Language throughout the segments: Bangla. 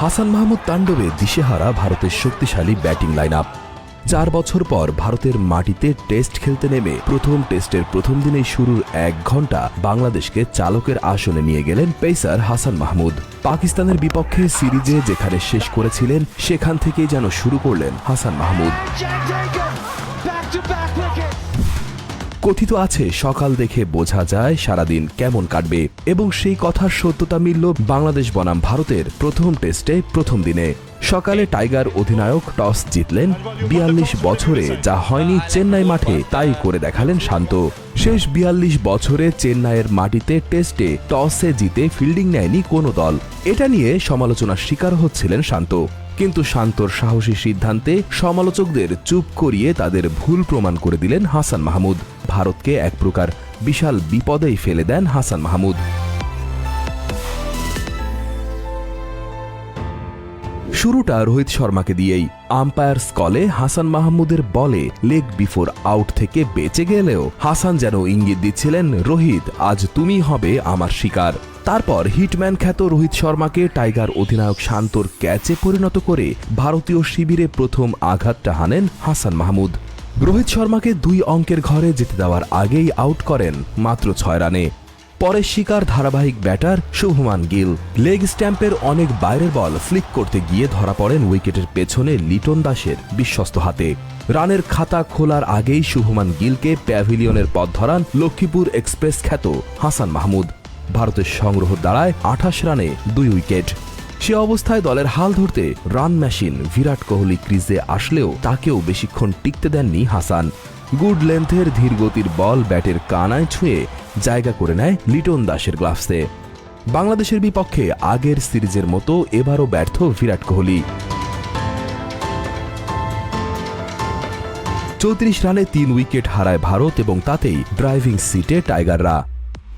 হাসান মাহমুদ তাণ্ডবে দিশেহারা ভারতের শক্তিশালী ব্যাটিং লাইন আপ। 4 বছর পর ভারতের মাটিতে টেস্ট খেলতে নেমে প্রথম টেস্টের প্রথম দিনেই শুরুর 1 ঘণ্টা বাংলাদেশকে চালকের আসনে নিয়ে গেলেন পেসার হাসান মাহমুদ। পাকিস্তানের বিপক্ষে সিরিজে যেখানে শেষ করেছিলেন সেখান থেকেই যেন শুরু করলেন হাসান মাহমুদ। কথিত আছে সকাল দেখে বোঝা যায় সারাদিন কেমন কাটবে, এবং সেই কথার সত্যতা মিলল বাংলাদেশ বনাম ভারতের প্রথম টেস্টে প্রথম দিনে। সকালে টাইগার অধিনায়ক টস জিতলেন। 42 বছরে যা হয়নি চেন্নাই মাঠে তাই করে দেখালেন শান্ত। শেষ 42 বছরে চেন্নাইয়ের মাটিতে টেস্টে টসে জিতে ফিল্ডিং নেয়নি কোনো দল। এটা নিয়ে সমালোচনার শিকার হচ্ছিলেন শান্ত, কিন্তু শান্তর সাহসী সিদ্ধান্তে সমালোচকদের চুপ করিয়ে তাদের ভুল প্রমাণ করে দিলেন হাসান মাহমুদ। ভারতকে এক প্রকার বিশাল বিপদেই ফেলে দেন হাসান মাহমুদ। শুরুটা রোহিত শর্মাকে দিয়েই। আম্পায়ার্স কলে হাসান মাহমুদের বলে লেগ বিফোর আউট থেকে বেঁচে গেলেও হাসান যেন ইঙ্গিত দিচ্ছিলেন, রোহিত আজ তুমি হবে আমার শিকার। তারপর হিটম্যান খ্যাত রোহিত শর্মাকে টাইগার অধিনায়ক শান্তর ক্যাচে পরিণত করে ভারতীয় শিবিরে প্রথম আঘাতটা হানেন হাসান মাহমুদ। রোহিত শর্মাকে 2 অঙ্কের ঘরে যেতে দেওয়ার আগেই আউট করেন মাত্র 6 রানে। পরে শিকার ধারাবাহিক ব্যাটার শুভমান গিল। লেগ স্ট্যাম্পের অনেক বাইরের বল ফ্লিক করতে গিয়ে ধরা পড়েন উইকেটের পেছনে লিটন দাসের বিশ্বস্ত হাতে। রানের খাতা খোলার আগেই শুভমান গিলকে প্যাভিলিয়নের পথ ধরান লক্ষ্মীপুর এক্সপ্রেস খ্যাত হাসান মাহমুদ। ভারতের সংগ্রহ দাঁড়ায় 28 রানে 2 উইকেট। সে অবস্থায় দলের হাল ধরতে রান মেশিন বিরাট কোহলি ক্রিজে আসলেও তাকেও বেশিক্ষণ টিকতে দেননি হাসান। গুড লেন্থের ধীরগতির বল ব্যাটের কানায় ছুঁয়ে জায়গা করে নেয় লিটন দাসের গ্লাভসে। বাংলাদেশের বিপক্ষে আগের সিরিজের মতো এবারও ব্যর্থ বিরাট কোহলি। 34 রানে 3 উইকেট হারায় ভারত, এবং তাতেই ড্রাইভিং সিটে টাইগাররা।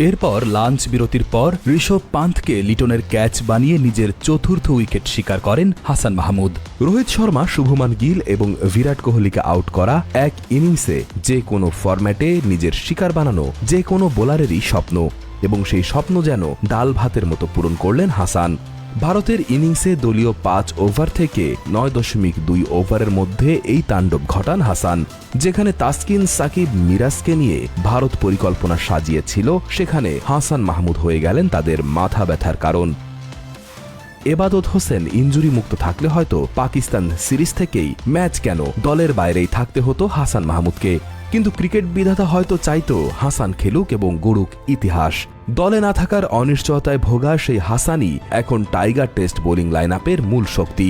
এরপর লাঞ্চ বিরতির পর ঋষভ পান্থকে লিটনের ক্যাচ বানিয়ে নিজের চতুর্থ উইকেট শিকার করেন হাসান মাহমুদ। রোহিত শর্মা, শুভমান গিল এবং বিরাট কোহলিকে আউট করা এক ইনিংসে যে কোনো ফরম্যাটে নিজের শিকার বানানো যে কোনো বোলারেরই স্বপ্ন, এবং সেই স্বপ্ন যেন ডাল ভাতের মতো পূরণ করলেন হাসান। ভারতের ইনিংসে দলীয় 5 ওভার থেকে 9.2 ওভারের মধ্যে এই তাণ্ডব ঘটান হাসান। যেখানে তাসকিন, সাকিব, মিরাজকে নিয়ে ভারত পরিকল্পনা সাজিয়েছিল, সেখানে হাসান মাহমুদ হয়ে গেলেন তাদের মাথা ব্যথার কারণ। এবাদত হোসেন ইনজুরি মুক্ত থাকলে হয়তো পাকিস্তান সিরিজ থেকেই ম্যাচ কেন দলের বাইরেই থাকতে হতো হাসান মাহমুদকে। কিন্তু ক্রিকেট বিধাতা হয়তো চাইতো হাসান খেলুক এবং গড়ুক ইতিহাস। দলে না থাকার অনিশ্চয়তায় ভোগা সেই হাসানই এখন টাইগার টেস্ট বোলিং লাইন আপের মূল শক্তি।